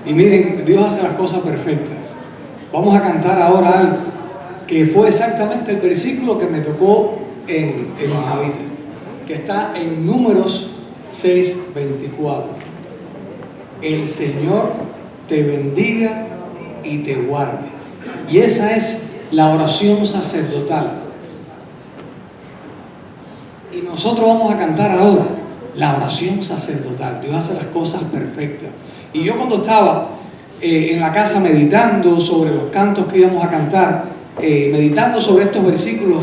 Y miren, Dios hace las cosas perfectas. Vamos a cantar ahora algo que fue exactamente el versículo que me tocó en Mojavita, que está en Números 6:24. El Señor te bendiga y te guarde. Y esa es la oración sacerdotal. Y nosotros vamos a cantar ahora la oración sacerdotal. Dios hace las cosas perfectas. Y yo cuando estaba en la casa meditando sobre los cantos que íbamos a cantar, meditando sobre estos versículos,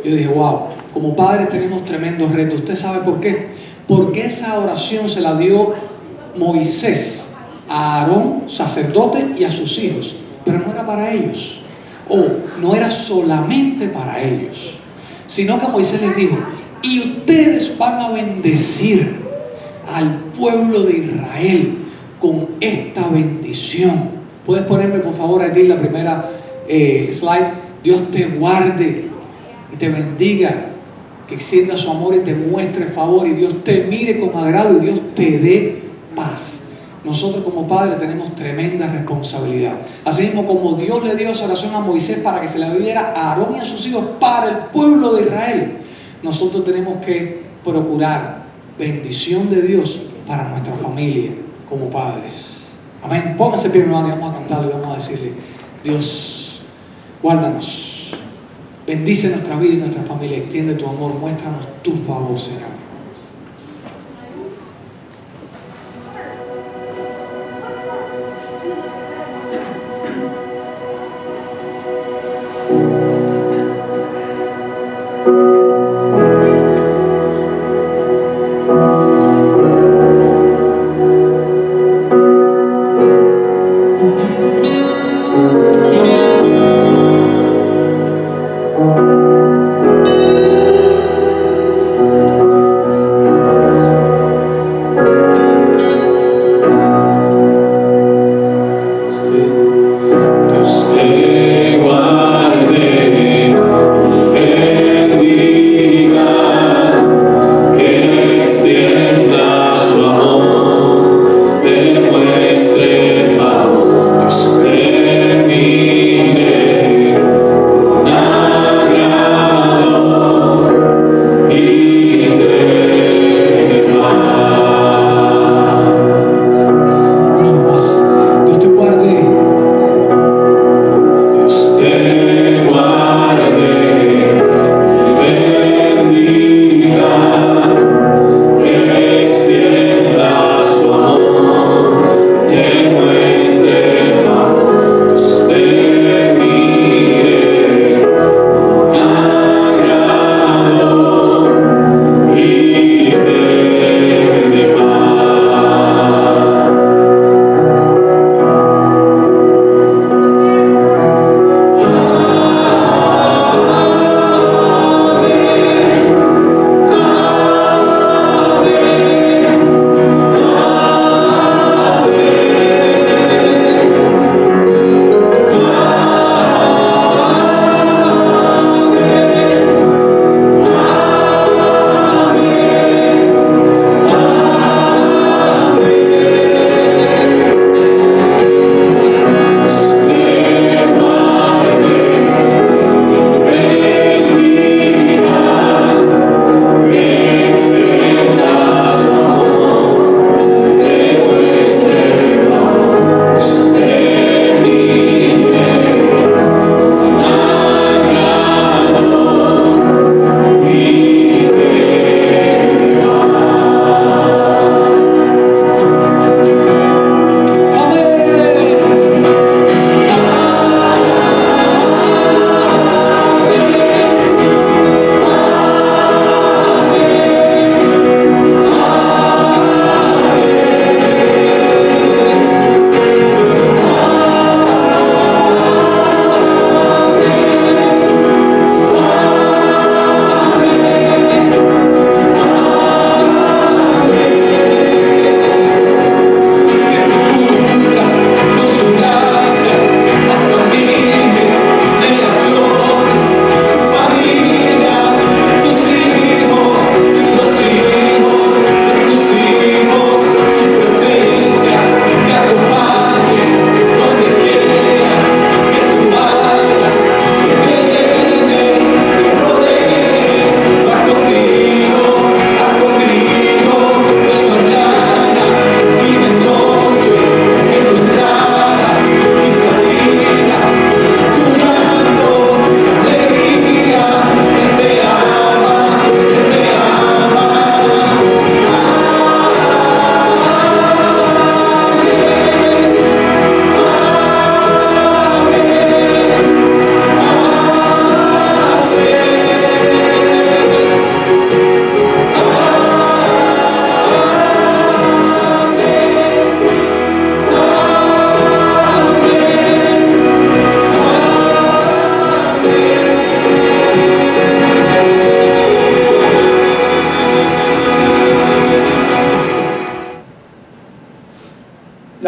yo dije, wow, como padres tenemos tremendos retos. ¿Usted sabe por qué? Porque esa oración se la dio Moisés a Aarón, sacerdote, y a sus hijos. Pero no era para ellos. O no era solamente para ellos. Sino que Moisés les dijo, y ustedes van a bendecir al pueblo de Israel con esta bendición. ¿Puedes ponerme por favor aquí la primera slide? Dios te guarde y te bendiga, que extienda su amor y te muestre favor, y Dios te mire con agrado y Dios te dé paz. Nosotros como padres tenemos tremenda responsabilidad. Así mismo como Dios le dio esa oración a Moisés para que se la diera a Aarón y a sus hijos para el pueblo de Israel, nosotros tenemos que procurar bendición de Dios para nuestra familia como padres. Amén. Pónganse pie, hermano, y vamos a cantarlo y vamos a decirle, Dios, guárdanos, bendice nuestra vida y nuestra familia, extiende tu amor, muéstranos tu favor, Señor.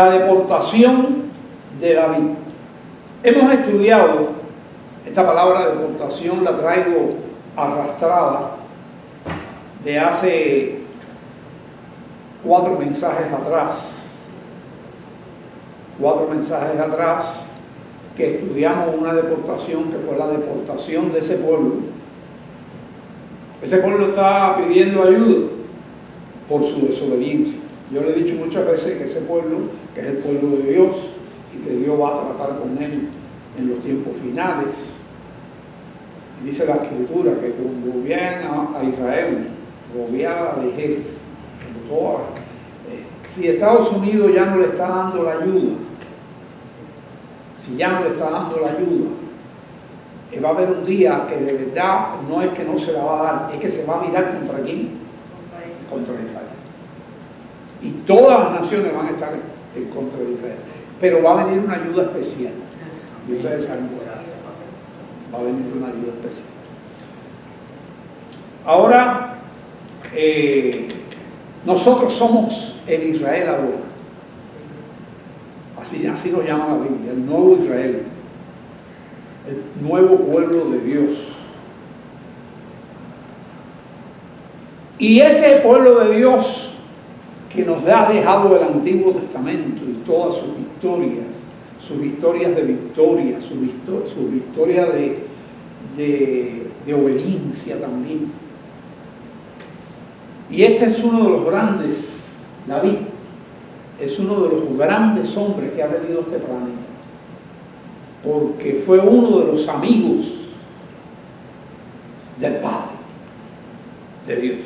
La deportación de David. Hemos estudiado esta palabra deportación, la traigo arrastrada de hace 4 mensajes atrás. 4 mensajes atrás que estudiamos una deportación que fue la deportación de ese pueblo. Ese pueblo estaba pidiendo ayuda por su desobediencia. Yo le he dicho muchas veces que ese pueblo, que es el pueblo de Dios, y que Dios va a tratar con él en los tiempos finales. Y dice la Escritura que cuando vean a Israel rodeada de ejércitos, si Estados Unidos ya no le está dando la ayuda, si ya no le está dando la ayuda, va a haber un día que de verdad no es que no se la va a dar, es que se va a virar ¿contra quién? Contra Israel. Y todas las naciones van a estar en contra de Israel. Pero va a venir una ayuda especial. Y ustedes saben cuál es. Va a venir una ayuda especial. Ahora, nosotros somos el Israel ahora. Así nos llama la Biblia, el nuevo Israel. El nuevo pueblo de Dios. Y ese pueblo de Dios que nos ha dejado el Antiguo Testamento y todas sus historias de victoria, sus historias de obediencia también. Y este es uno de los grandes, David, es uno de los grandes hombres que ha venido a este planeta, porque fue uno de los amigos del Padre, de Dios.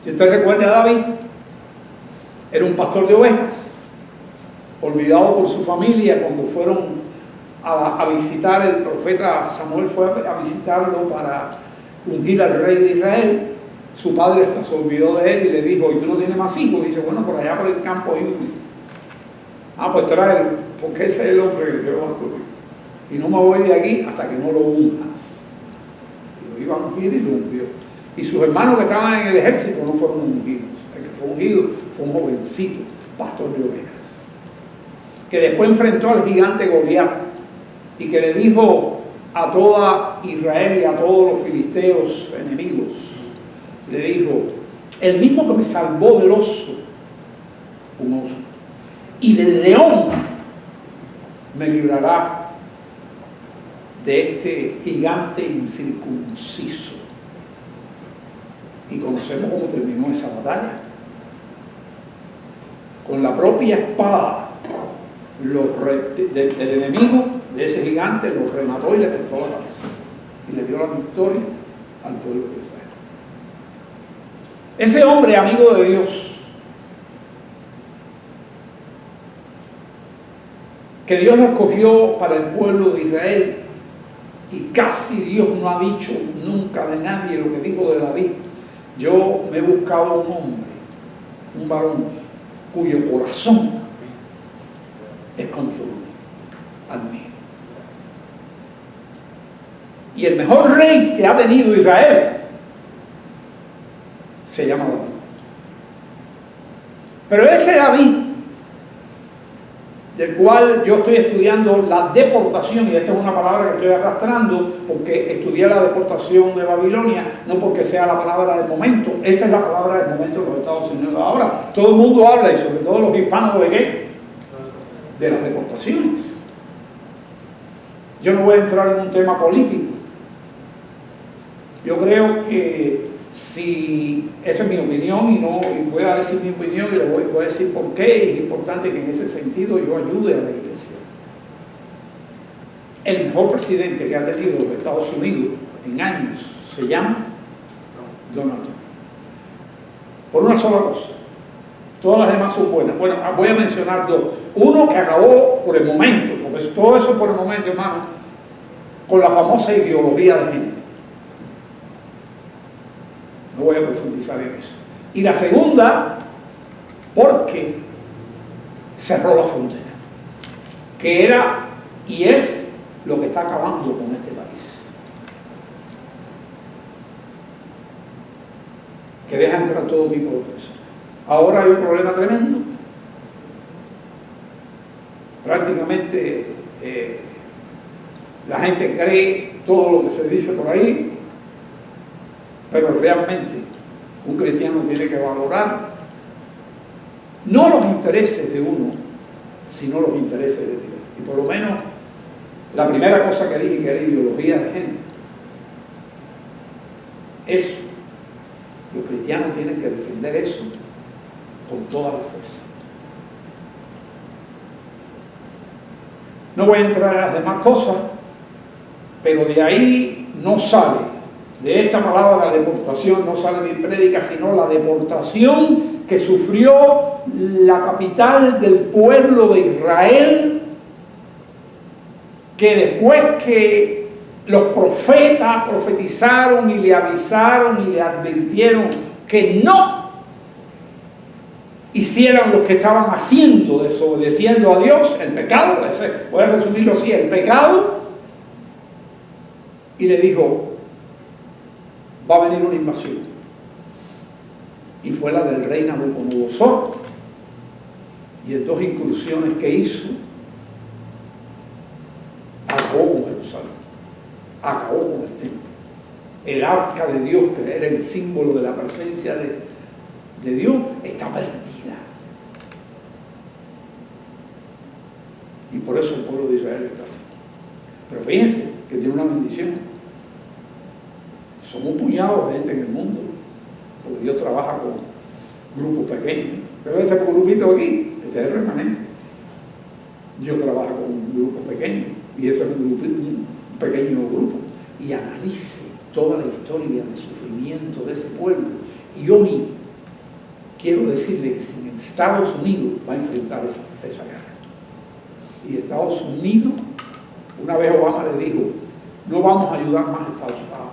Si usted recuerda a David, era un pastor de ovejas, olvidado por su familia cuando fueron a visitar, el profeta Samuel fue a visitarlo para ungir al rey de Israel. Su padre hasta se olvidó de él y le dijo, ¿y tú no tienes más hijos? Dice, bueno, por allá por el campo hay uno. Pues tráelo, porque ese es el hombre que yo voy a escoger. Y no me voy de aquí hasta que no lo unjas. Y lo iba a ungir y lo ungió. Y sus hermanos que estaban en el ejército no fueron ungidos. El que fue ungido fue un jovencito, pastor de ovejas, que después enfrentó al gigante Goliat y que le dijo a toda Israel y a todos los filisteos enemigos, le dijo, el mismo que me salvó del oso, un oso, y del león, me librará de este gigante incircunciso. Y conocemos cómo terminó esa batalla. Con la propia espada del enemigo, de ese gigante, los remató y le cortó la cabeza. Y le dio la victoria al pueblo de Israel. Ese hombre, amigo de Dios, que Dios lo escogió para el pueblo de Israel, y casi Dios no ha dicho nunca de nadie lo que dijo de David. Yo me he buscado un hombre, un varón, cuyo corazón es conforme al mío. Y el mejor rey que ha tenido Israel se llama David. Pero ese David, del cual yo estoy estudiando la deportación, y esta es una palabra que estoy arrastrando porque estudié la deportación de Babilonia, no porque sea la palabra del momento, esa es la palabra del momento de los Estados Unidos. Ahora todo el mundo habla, y sobre todo los hispanos, ¿de qué? De las deportaciones. Yo no voy a entrar en un tema político. Yo creo que si esa es mi opinión, y voy a decir mi opinión y le voy a decir por qué es importante que en ese sentido yo ayude a la iglesia. El mejor presidente que ha tenido los Estados Unidos en años se llama Donald Trump. Por una sola cosa. Todas las demás son buenas. Bueno, voy a mencionar 2. Uno que acabó por el momento, porque todo eso por el momento, hermano, con la famosa ideología de género. No voy a profundizar en eso. Y la segunda, porque cerró la frontera, que era y es lo que está acabando con este país. Que deja entrar todo tipo de personas. Ahora hay un problema tremendo prácticamente la gente cree todo lo que se dice por ahí, pero realmente un cristiano tiene que valorar no los intereses de uno, sino los intereses de Dios. Y por lo menos la primera cosa que dije, que era ideología de género, eso, los cristianos tienen que defender eso con toda la fuerza. No voy a entrar a las demás cosas, pero de ahí no sale, de esta palabra deportación no sale mi prédica, sino la deportación que sufrió la capital del pueblo de Israel, que después que los profetas profetizaron y le avisaron y le advirtieron que no hicieran lo que estaban haciendo, desobedeciendo a Dios, el pecado, voy a resumirlo así, el pecado, y le dijo, va a venir una invasión. Y fue la del rey Nabucodonosor. Y en 2 incursiones que hizo, acabó con Jerusalén, acabó con el templo. El arca de Dios, que era el símbolo de la presencia de Dios, está perdida. Y por eso el pueblo de Israel está así. Pero fíjense que tiene una bendición. Somos un puñado de gente en el mundo, porque Dios trabaja con grupos pequeños. Pero este grupito aquí, este es el remanente. Dios trabaja con un grupo pequeño, y ese es un pequeño grupo. Y analice toda la historia de sufrimiento de ese pueblo. Y hoy quiero decirle que si Estados Unidos va a enfrentar esa guerra. Y Estados Unidos, una vez Obama le dijo, no vamos a ayudar más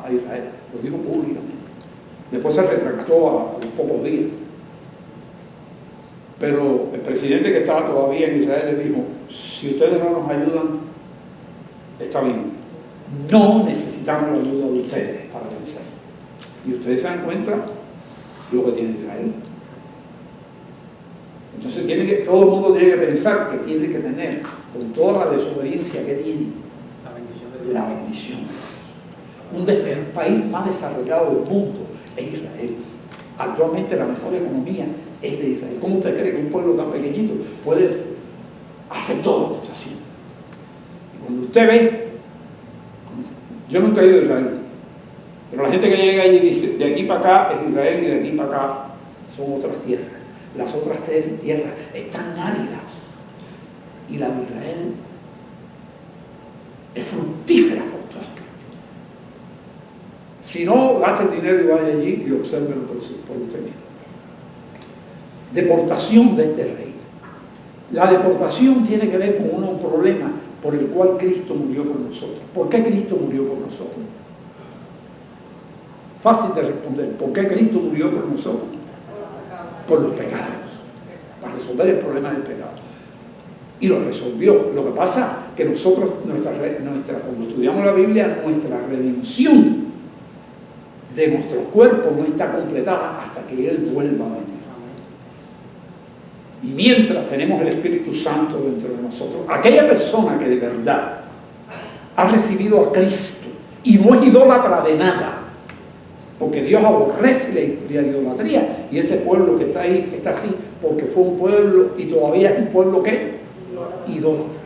a Israel, lo dijo públicamente. Después se retractó a los pocos días. Pero el presidente que estaba todavía en Israel le dijo, si ustedes no nos ayudan, está bien. No necesitamos la ayuda de ustedes para vencer. Y ustedes se dan cuenta lo que tiene Israel. Entonces todo el mundo tiene que pensar que tiene que tener, con toda la desobediencia que tiene, la bendición. El país más desarrollado del mundo es Israel. Actualmente la mejor economía es de Israel. ¿Cómo usted cree que un pueblo tan pequeñito puede hacer todo lo que está haciendo? Y cuando usted ve, yo nunca he ido a Israel, pero la gente que llega allí dice, de aquí para acá es Israel y de aquí para acá son otras tierras. Las otras tierras están áridas y la de Israel es fructífera por todas partes. Si no, gaste el dinero y vaya allí y obsérvelo por usted mismo. Deportación de este rey. La deportación tiene que ver con un problema por el cual Cristo murió por nosotros. ¿Por qué Cristo murió por nosotros? Fácil de responder. ¿Por qué Cristo murió por nosotros? Por los pecados. Para resolver el problema del pecado. Y lo resolvió. Lo que pasa es que nosotros, cuando estudiamos la Biblia, nuestra redención de nuestros cuerpos no está completada hasta que Él vuelva a venir. Y mientras tenemos el Espíritu Santo dentro de nosotros, aquella persona que de verdad ha recibido a Cristo y no es idólatra de nada, porque Dios aborrece la idolatría, y ese pueblo que está ahí está así porque fue un pueblo y todavía es un pueblo que idólatra.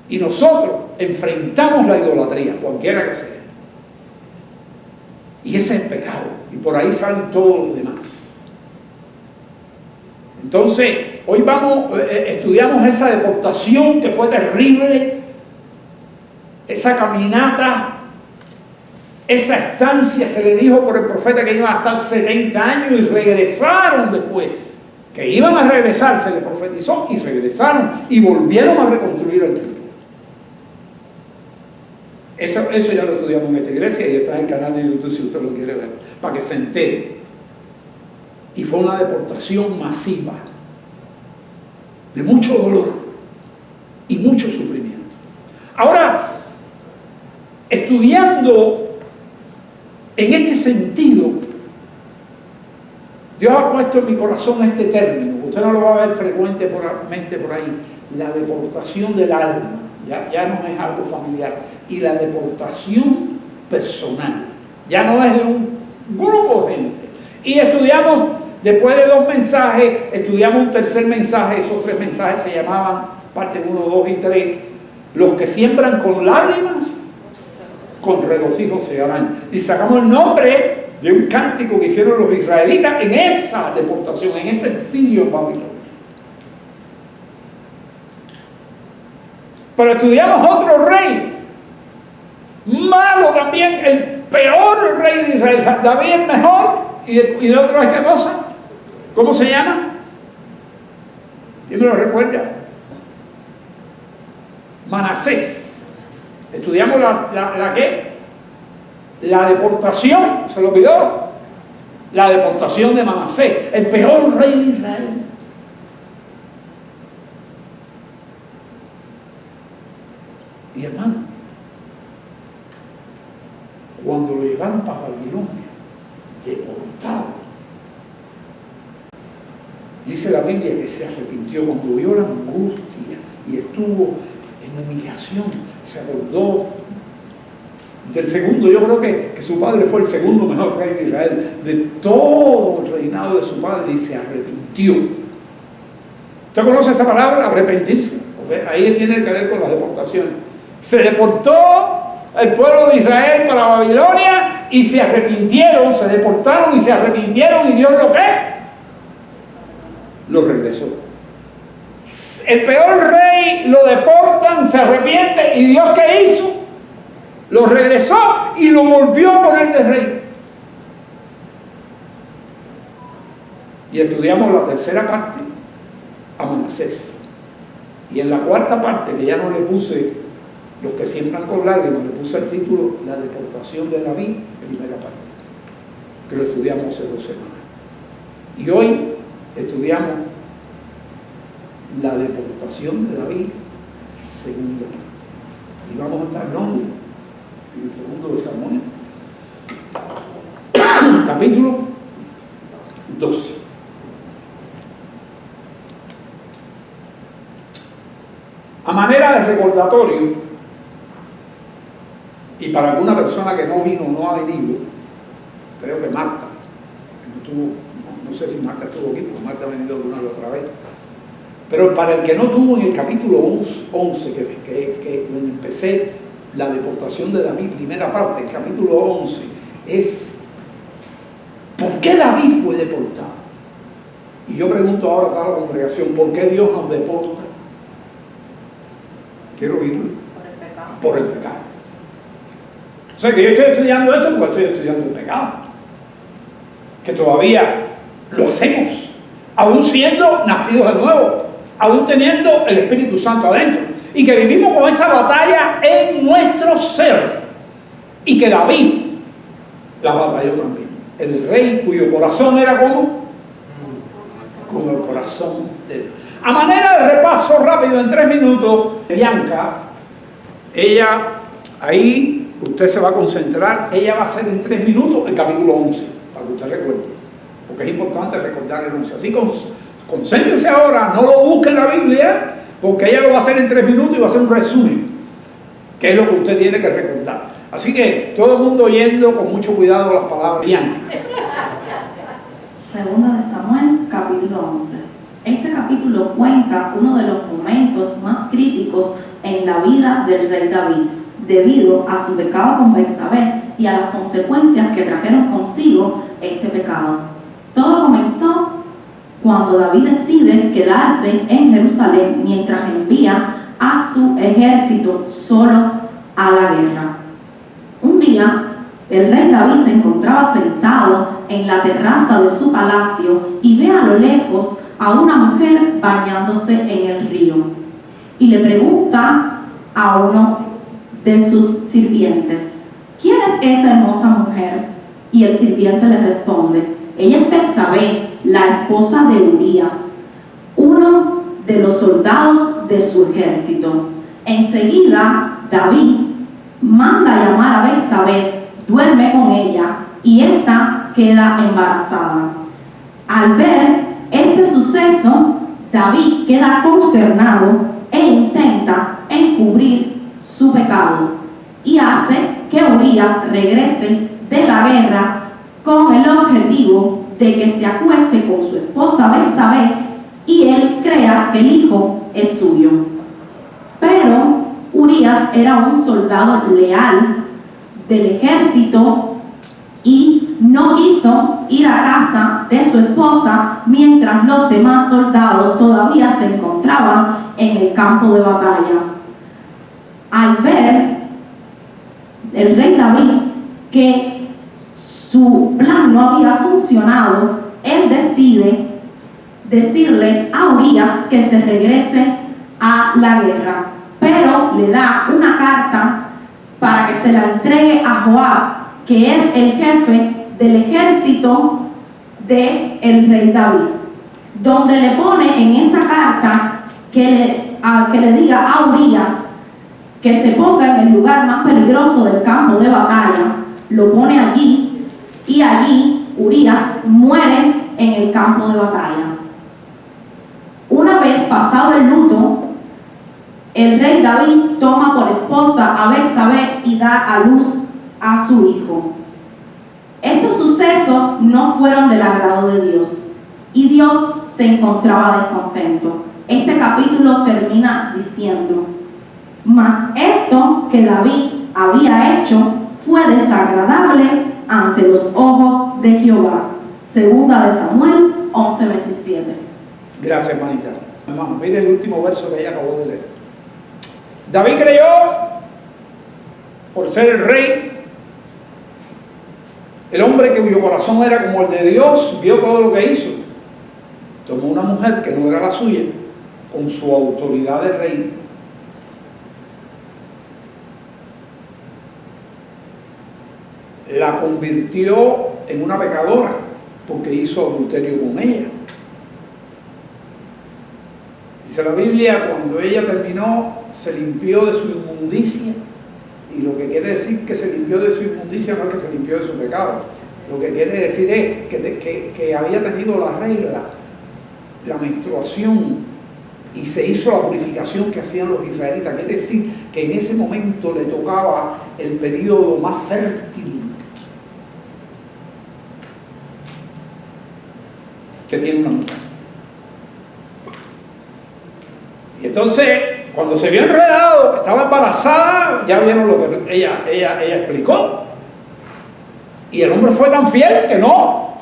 Y nosotros enfrentamos la idolatría, cualquiera que sea. Y ese es el pecado. Y por ahí salen todos los demás. Entonces, hoy estudiamos esa deportación que fue terrible, esa caminata, esa estancia. Se le dijo por el profeta que iban a estar 70 años y regresaron después. Que iban a regresar, se le profetizó y regresaron y volvieron a reconstruir el templo. Eso ya lo estudiamos en esta iglesia y está en el canal de YouTube si usted lo quiere ver, para que se entere. Y fue una deportación masiva, de mucho dolor y mucho sufrimiento. Ahora, estudiando en este sentido, Dios ha puesto en mi corazón este término, usted no lo va a ver frecuentemente por ahí, la deportación del alma, ya no es algo familiar, y la deportación personal, ya no es de un grupo de gente. Y estudiamos, después de 2 mensajes, estudiamos un tercer mensaje. Esos 3 mensajes se llamaban, parte 1, 2 y 3, los que siembran con lágrimas, con regocijo segarán. Y sacamos el nombre de un cántico que hicieron los israelitas en esa deportación, en ese exilio en Babilonia. Pero estudiamos otro rey, malo también, el peor rey de Israel. David es mejor, y de otro es qué cosa. ¿Cómo se llama? ¿Quién me lo recuerda? Manasés. Estudiamos la ¿qué? La deportación, ¿se lo olvidó? La deportación de Manasés, el peor rey de Israel. Y hermano, cuando lo llevaron para Babilonia, deportado, dice la Biblia que se arrepintió cuando vio la angustia y estuvo en humillación, se acordó del segundo. Yo creo que su padre fue el segundo mejor rey de Israel, de todo el reinado de su padre, y se arrepintió. ¿Usted conoce esa palabra? Arrepentirse. Porque ahí tiene que ver con las deportaciones. Se deportó el pueblo de Israel para Babilonia y se arrepintieron, se deportaron y se arrepintieron, y Dios lo que lo regresó. El peor rey lo deportan, se arrepiente, y Dios ¿qué hizo? Lo regresó y lo volvió a poner de rey. Y estudiamos la tercera parte a Manasés, y en la cuarta parte, que ya no le puse los que siembran con lágrimas, le puse el título La deportación de David, primera parte, que lo estudiamos hace 2 semanas. Y hoy estudiamos la deportación de David, segunda parte. Y vamos a estar en el segundo de Samuel, capítulo 12. A manera de recordatorio, y para alguna persona que no vino o no ha venido, creo que Marta, no sé si Marta estuvo aquí, porque Marta ha venido alguna y otra vez, pero para el que no tuvo, en el capítulo 11, que donde empecé la deportación de David, primera parte, el capítulo 11, es ¿por qué David fue deportado? Y yo pregunto ahora a toda la congregación, ¿por qué Dios nos deporta? Quiero oírlo. Por el pecado. O sea que yo estoy estudiando esto porque estoy estudiando el pecado, que todavía lo hacemos, aún siendo nacidos de nuevo, aún teniendo el Espíritu Santo adentro, y que vivimos con esa batalla en nuestro ser, y que David la batalló también. El rey cuyo corazón era como el corazón de Dios. A manera de repaso rápido en 3 minutos, Bianca, ella, ahí usted se va a concentrar, ella va a hacer en 3 minutos el capítulo 11, para que usted recuerde, porque es importante recordar el 11. Así que concéntrese ahora, no lo busque en la Biblia, porque ella lo va a hacer en 3 minutos y va a hacer un resumen, que es lo que usted tiene que recordar. Así que todo el mundo oyendo con mucho cuidado las palabras. Bianca. Segunda de Samuel, capítulo 11. Este capítulo cuenta uno de los momentos más críticos en la vida del rey David, debido a su pecado con Betsabé y a las consecuencias que trajeron consigo este pecado. Todo comenzó cuando David decide quedarse en Jerusalén mientras envía a su ejército solo a la guerra. Un día, el rey David se encontraba sentado en la terraza de su palacio y ve a lo lejos a una mujer bañándose en el río, y le pregunta a uno de sus sirvientes: ¿quién es esa hermosa mujer? Y el sirviente le responde: ella es Betsabé, la esposa de Urías, uno de los soldados de su ejército. Enseguida David manda llamar a Betsabé, duerme con ella y ésta queda embarazada. Al ver este suceso, David queda consternado e intenta encubrir su pecado y hace que Urías regrese de la guerra con el objetivo de que se acueste con su esposa Betsabé y él crea que el hijo es suyo. Pero Urías era un soldado leal del ejército y no quiso ir a casa de su esposa mientras los demás soldados todavía se encontraban en el campo de batalla. Al ver el rey David que su plan no había funcionado, él decide decirle a Urías que se regrese a la guerra, pero le da una carta para que se la entregue a Joab, que es el jefe del ejército del rey David, donde le pone en esa carta que le diga a Urías que se ponga en el lugar más peligroso del campo de batalla. Lo pone allí y allí Urías muere en el campo de batalla. Una vez pasado el luto, el rey David toma por esposa a Betsabé y da a luz a su hijo. Estos sucesos no fueron del agrado de Dios y Dios se encontraba descontento. Este capítulo termina diciendo: mas esto que David había hecho fue desagradable ante los ojos de Jehová. Segunda de Samuel 11:27. Gracias, hermanita. Hermano, mire el último verso que ella acabó de leer. David creyó, por ser el rey, el hombre cuyo corazón era como el de Dios, vio todo lo que hizo. Tomó una mujer que no era la suya, con su autoridad de rey, la convirtió en una pecadora porque hizo adulterio con ella. Dice la Biblia, cuando ella terminó, se limpió de su inmundicia, y lo que quiere decir que se limpió de su inmundicia no es que se limpió de su pecado, lo que quiere decir es que había tenido la regla, la menstruación, y se hizo la purificación que hacían los israelitas. Quiere decir que en ese momento le tocaba el periodo más fértil que tiene una mujer. Y entonces, cuando se vio enredado, que estaba embarazada, ya vieron lo que ella explicó. Y el hombre fue tan fiel que no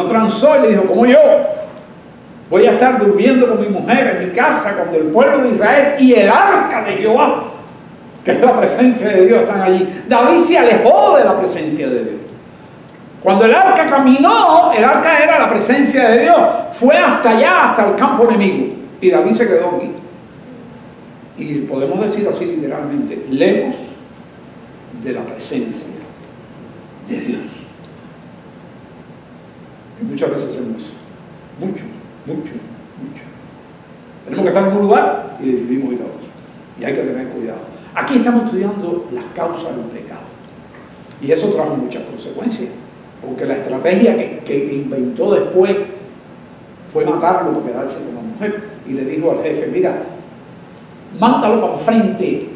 transó, y le dijo: ¿cómo yo voy a estar durmiendo con mi mujer en mi casa cuando el pueblo de Israel y el arca de Jehová, que es la presencia de Dios, están allí? David se alejó de la presencia de Dios. Cuando el arca caminó, el arca era la presencia de Dios, fue hasta allá, hasta el campo enemigo, y David se quedó aquí. Y podemos decir así literalmente, lejos de la presencia de Dios. Que muchas veces hacemos eso, mucho. Tenemos que estar en un lugar y decidimos ir a otro, y hay que tener cuidado. Aquí estamos estudiando las causas del pecado, y eso trajo muchas consecuencias, porque la estrategia que inventó después fue matarlo para quedarse con la mujer, y le dijo al jefe: mira, mándalo para el frente,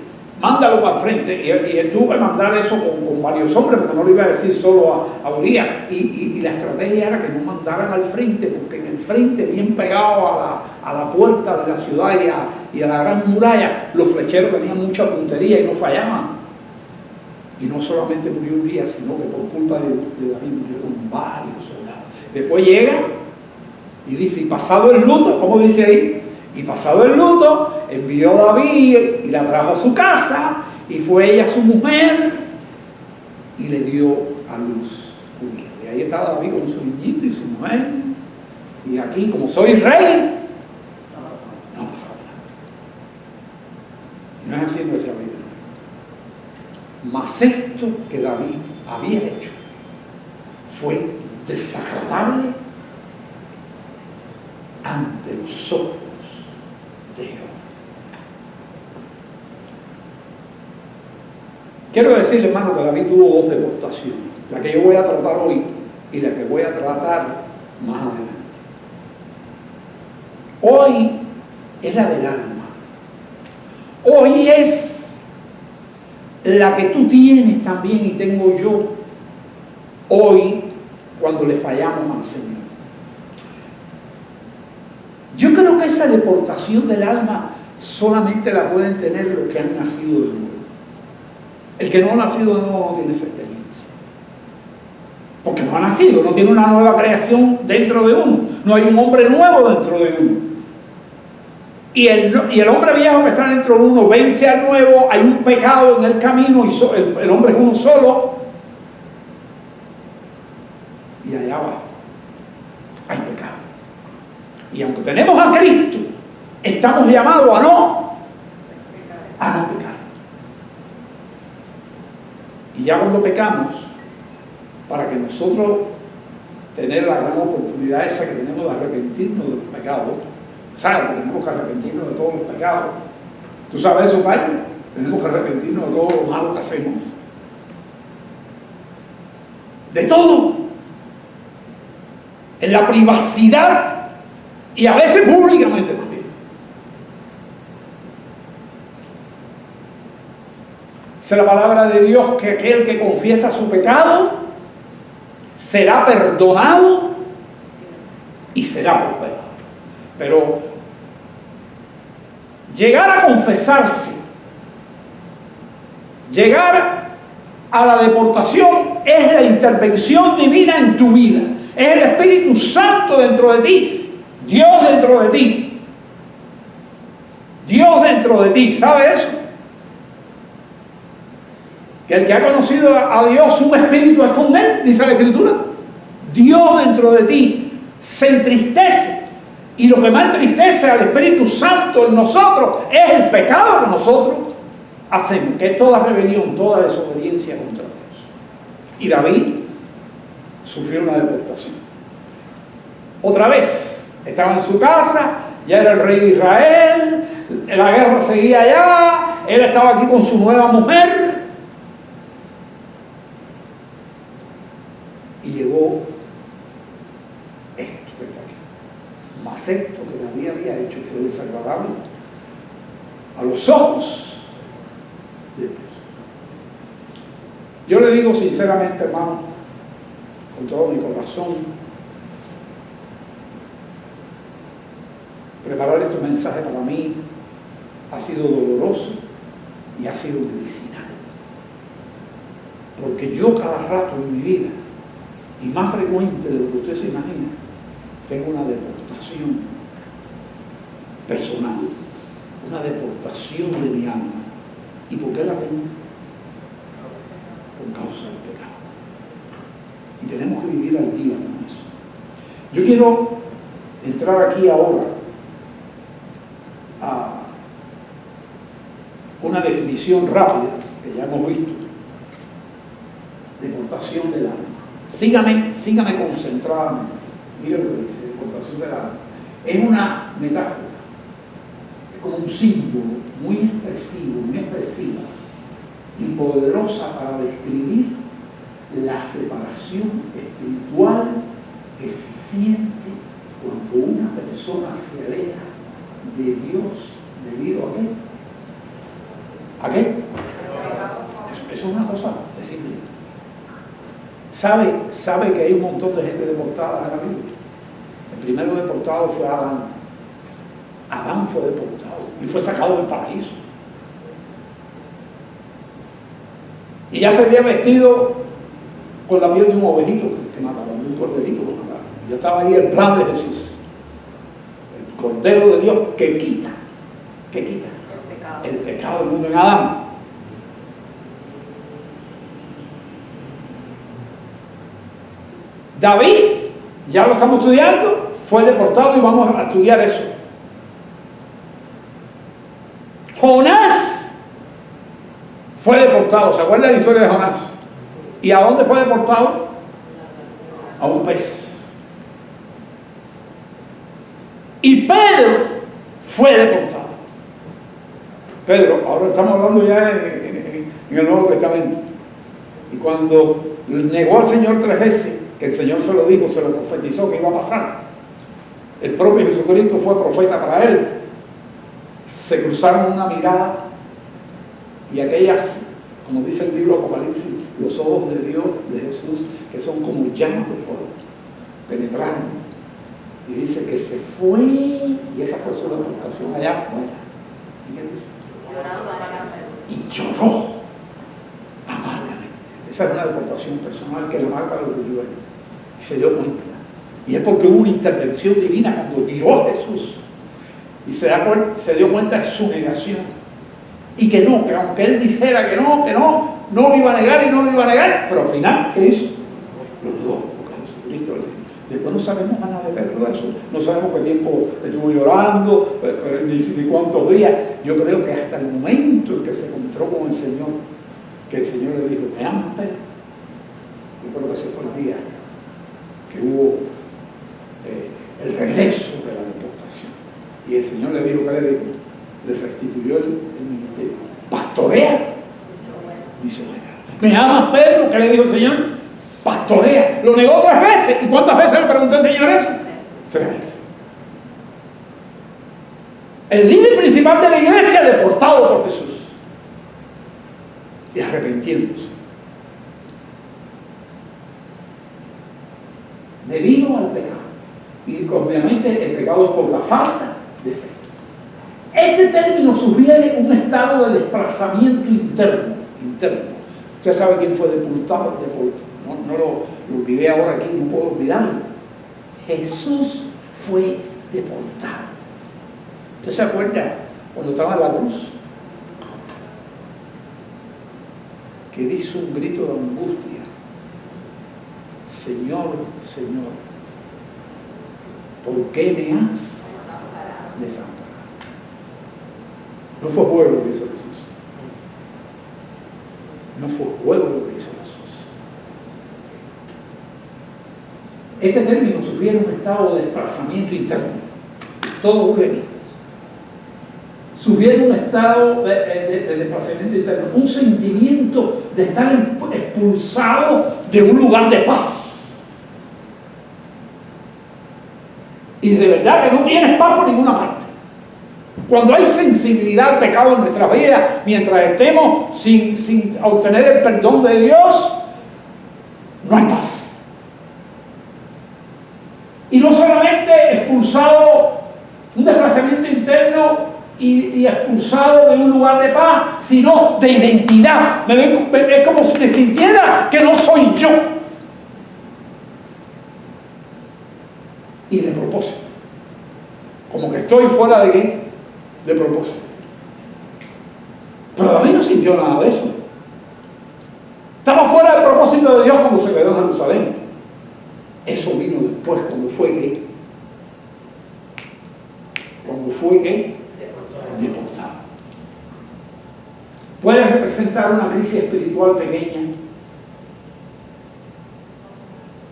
y él tuvo que mandar eso con varios hombres, porque no lo iba a decir solo a Urías, y la estrategia era que no mandaran al frente, porque en el frente, bien pegado a la puerta de la ciudad y a la gran muralla, los flecheros tenían mucha puntería y no fallaban. Y no solamente murió Urías, sino que por culpa de David murieron varios soldados. Después llega y dice: y pasado el luto, ¿cómo dice ahí? Y pasado el luto, envió a David y la trajo a su casa, y fue ella su mujer, y le dio a luz un hijo. Y ahí estaba David con su niñito y su mujer, y aquí, como soy rey, no ha pasado nada. Y no es así en nuestra vida. Mas esto que David había hecho fue desagradable ante los ojos de Jehová. Quiero decirle, hermano, que David tuvo dos deportaciones. La que yo voy a tratar hoy y la que voy a tratar más adelante. Hoy es la del alma. Hoy es la que tú tienes también y tengo yo. Hoy, cuando le fallamos al Señor. Yo creo que esa deportación del alma solamente la pueden tener los que han nacido de nuevo. El que no ha nacido de nuevo no tiene esa experiencia. Porque no ha nacido, no tiene una nueva creación dentro de uno. No hay un hombre nuevo dentro de uno. Y el hombre viejo que está dentro de uno vence al nuevo, hay un pecado en el camino y el hombre es uno solo. Y allá va, hay pecado. Y aunque tenemos a Cristo, estamos llamados a no pecar. Y ya cuando pecamos, para que nosotros tener la gran oportunidad esa que tenemos de arrepentirnos de los pecados, ¿sabes? Que tenemos que arrepentirnos de todos los pecados. ¿Tú sabes eso, Padre? Tenemos que arrepentirnos de todo lo malo que hacemos. De todo. En la privacidad y a veces públicamente también. Dice la palabra de Dios que aquel que confiesa su pecado será perdonado y será prosperado. Pero llegar a confesarse, llegar a la deportación es la intervención divina en tu vida. Es el Espíritu Santo dentro de ti, Dios dentro de ti. Dios dentro de ti, ¿sabes eso? Que el que ha conocido a Dios, su espíritu es con él, dice la Escritura. Dios dentro de ti se entristece. Y lo que más entristece al Espíritu Santo en nosotros es el pecado que nosotros hacemos, que es toda rebelión, toda desobediencia contra Dios. Y David sufrió una deportación. Otra vez, estaba en su casa, ya era el rey de Israel, la guerra seguía allá, él estaba aquí con su nueva mujer. Y llegó esto que está aquí. Mas esto que David había hecho fue desagradable a los ojos de Dios. Yo le digo sinceramente, hermano, con todo mi corazón, preparar este mensaje para mí ha sido doloroso y ha sido medicinal. Porque yo cada rato en mi vida, y más frecuente de lo que usted se imagina, tengo una deportación personal, una deportación de mi alma. ¿Y por qué la tengo? Por causa del pecado. Y tenemos que vivir al día con eso. Yo quiero entrar aquí ahora a una definición rápida que ya hemos visto. Deportación del alma. Sígame concentradamente. Mira lo que dice, deportación del alma. Es una metáfora, es como un símbolo muy expresivo, muy expresiva y poderosa para describir la separación espiritual que se siente cuando una persona se aleja de Dios debido a qué. Eso es una cosa terrible. ¿Sabe que hay un montón de gente deportada en la Biblia? El primero deportado fue Adán. Adán fue deportado y fue sacado del paraíso. Y ya se había vestido con la piel de un ovejito que mataron, de un corderito que mataron. Ya estaba ahí el plan de Jesús. El Cordero de Dios que quita el pecado del mundo en Adán. David, ya lo estamos estudiando, fue deportado y vamos a estudiar eso. Jonás fue deportado. ¿Se acuerdan de la historia de Jonás? ¿Y a dónde fue deportado? A un pez. Y Pedro fue deportado. Pedro, ahora estamos hablando ya en el Nuevo Testamento. Y cuando negó al Señor 3 veces, que el Señor se lo dijo, se lo profetizó que iba a pasar. El propio Jesucristo fue profeta para él. Se cruzaron una mirada y aquellas, como dice el libro Apocalipsis, los ojos de Dios, de Jesús, que son como llamas de fuego, penetraron. Y dice que se fue, y esa fue su deportación allá afuera. ¿Y qué dice? Y lloró amargamente. Esa es una deportación personal que la marca lo vivió él. Y se dio cuenta. Y es porque hubo una intervención divina cuando miró a Jesús. Y se dio cuenta de su negación. Y que aunque él dijera que no lo iba a negar y no lo iba a negar, pero al final, ¿qué hizo? Lo negó, porque Jesucristo le dijo. Después no sabemos nada de Pedro de eso, no sabemos qué tiempo estuvo llorando, pero ni cuántos días. Yo creo que hasta el momento en que se encontró con el Señor, que el Señor le dijo, ¿me amas, Pedro? Yo creo que ese fue el día que hubo el regreso de la deportación. Y el Señor le dijo, ¿qué le dijo? Le restituyó el ministerio. Pastorea mis ovejas. ¿Me amas, Pedro? ¿Qué le dijo el Señor? Pastorea. Lo negó 3 veces. ¿Y cuántas veces le preguntó el Señor eso? 3 veces. El líder principal de la iglesia deportado por Jesús y arrepintiéndose debido al pecado. Y obviamente el pecado es por la falta de fe. Este término sugiere un estado de desplazamiento interno. Usted sabe quién fue deportado. No lo olvidé ahora aquí, no puedo olvidarlo. Jesús fue deportado. ¿Usted se acuerda cuando estaba en la cruz? Que hizo un grito de angustia. Señor, Señor, ¿por qué me has desamparado? No fue juego lo que hizo Jesús. No fue juego lo que hizo Jesús. Este término sugiere un estado de desplazamiento interno. Todo ocurre aquí. Sugiere un estado de desplazamiento interno, un sentimiento de estar expulsado de un lugar de paz. Y de verdad que no tienes paz por ninguna parte. Cuando hay sensibilidad al pecado en nuestra vida, mientras estemos sin obtener el perdón de Dios, no hay paz. Y no solamente expulsado, un desplazamiento interno y expulsado de un lugar de paz, sino de identidad. Es como si me sintiera que no soy yo. Y de propósito. Como que estoy fuera de qué? De propósito. Pero David no sintió nada de eso. Estaba fuera del propósito de Dios cuando se quedó en Jerusalén. Eso vino después, cuando fue que deportado. Puede representar una crisis espiritual pequeña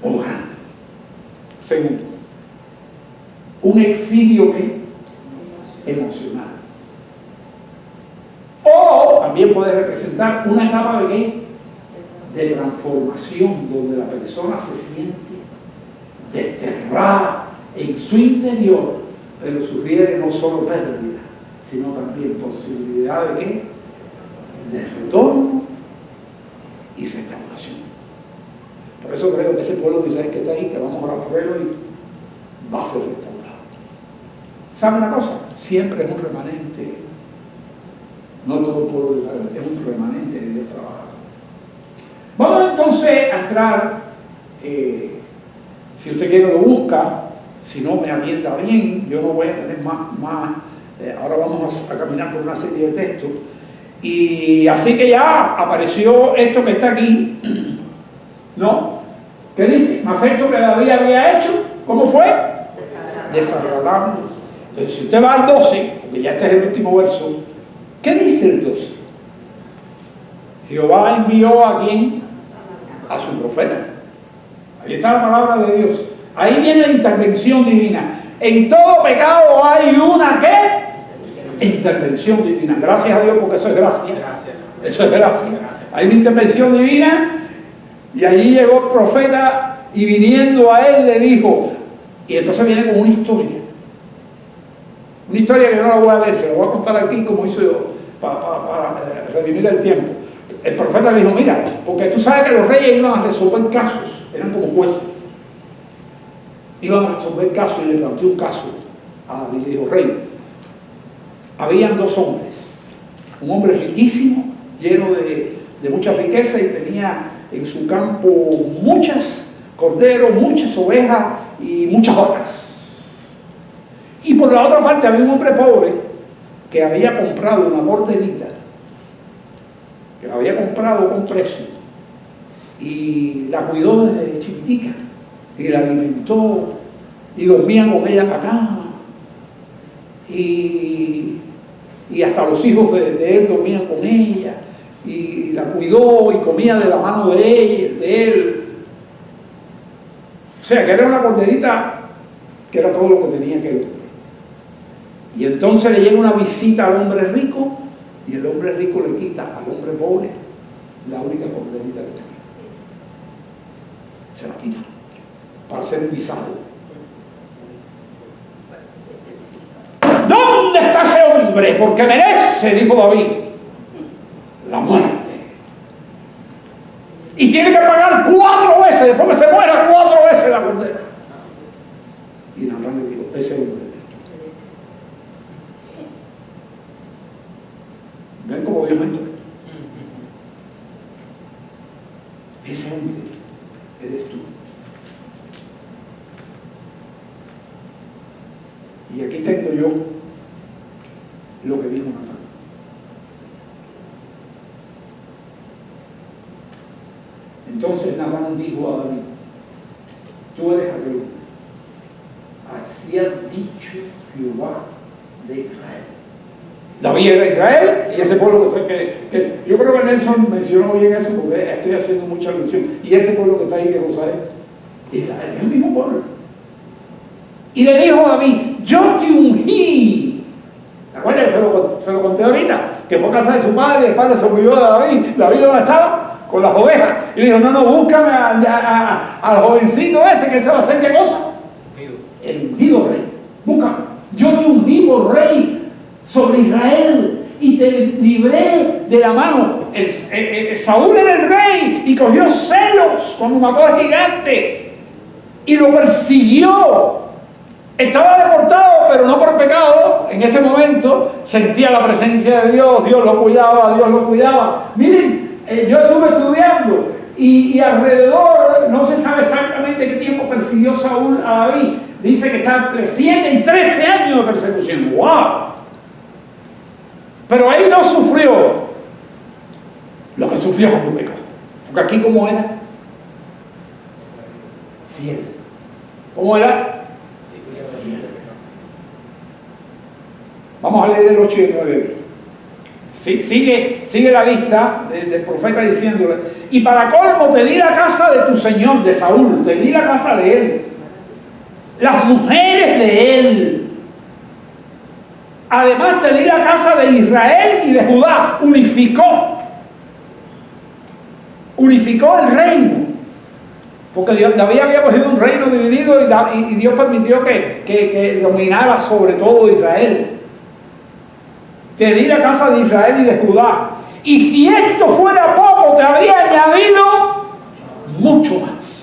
o grande. Segundo, un exilio emocional. O también puede representar una etapa de qué? De transformación, donde la persona se siente desterrada en su interior, pero sugiere no solo pérdida, sino también posibilidad de qué? De retorno y restauración. Por eso creo que ese pueblo de Israel que está ahí, que vamos a orar por él hoy, va a ser restaurado. ¿Sabe una cosa? Siempre es un remanente. No todo el pueblo de Israel, es un remanente de Dios trabajado. Vamos entonces a entrar, si usted quiere lo busca, si no me atienda bien, yo no voy a tener más ahora vamos a caminar por una serie de textos. Y así que ya apareció esto que está aquí, ¿no? ¿Qué dice? Más esto que David había hecho, ¿cómo fue? Desagradable. Entonces, si usted va al 12, porque ya este es el último verso, ¿qué dice el 12? Jehová envió a ¿quién? A su profeta. Ahí está la palabra de Dios. Ahí viene la intervención divina. En todo pecado hay una ¿qué? Intervención divina. Gracias a Dios porque eso es gracia. Eso es gracia. Hay una intervención divina y allí llegó el profeta y viniendo a él le dijo, y entonces viene con una historia que yo no la voy a leer, se la voy a contar aquí como hizo yo, para redimir el tiempo. El profeta le dijo, mira, porque tú sabes que los reyes iban a resolver casos, eran como jueces, iban a resolver casos, y le planteó un caso a David, le dijo, rey, habían dos hombres, un hombre riquísimo, lleno de mucha riqueza, y tenía en su campo muchos corderos, muchas ovejas y muchas vacas. Y por la otra parte había un hombre pobre que había comprado una corderita, que la había comprado con precio, y la cuidó desde chiquitica, y la alimentó, y dormían con ella en la cama, y hasta los hijos de él dormían con ella, y la cuidó y comía de la mano de él. O sea, que era una corderita que era todo lo que tenía aquel hombre. Y entonces le llega una visita al hombre rico, y el hombre rico le quita al hombre pobre la única corderita que tenía. Se la quita para hacer un guisado. ¿Dónde está ese hombre? Porque merece, dijo David, la muerte. Y tiene que pagar 4 veces, después que se muera, 4 veces la cordera. Y Natán le dijo, ese hombre eres tú. ¿Ven cómo Dios me entra? Ese hombre eres tú. Y aquí tengo yo lo que dijo Natán. Entonces Natán dijo a David, tú eres aquel hombre. Así ha dicho Jehová de Israel. David era Israel, y ese pueblo que yo creo que Nelson mencionó bien eso, porque estoy haciendo mucha alusión. Y ese pueblo que está ahí, que cosa es Israel, es el mismo pueblo. Y le dijo a David, yo te ungí. ¿Te acuerdas? Se lo conté ahorita, que fue a casa de su padre, y el padre se olvidó de David. David, ¿dónde estaba? Con las ovejas. Y le dijo, no, búscame al jovencito ese, que se va a hacer qué cosa. El ungido rey. Búscame. Yo te ungí por rey sobre Israel y te libré de la mano. Saúl era el rey y cogió celos cuando mató al gigante y lo persiguió. Estaba deportado, pero no por pecado. En ese momento sentía la presencia de Dios. Dios lo cuidaba. Miren, yo estuve estudiando y alrededor, no se sabe exactamente qué tiempo persiguió Saúl a David. Dice que está entre 7 y 13 años de persecución. ¡Wow! Pero ahí no sufrió lo que sufrió cuando pecó. Porque aquí, ¿cómo era? Fiel. ¿Cómo era? Fiel. Vamos a leer el 8 y el 9. Sigue la lista del profeta diciéndole, y para colmo te di la casa de tu señor, de Saúl, te di la casa de él, las mujeres de él. Además te di la casa de Israel y de Judá. Unificó el reino. Porque David había cogido un reino dividido y Dios permitió que dominara sobre todo Israel. Te di la casa de Israel y de Judá. Y si esto fuera poco, te habría añadido mucho más.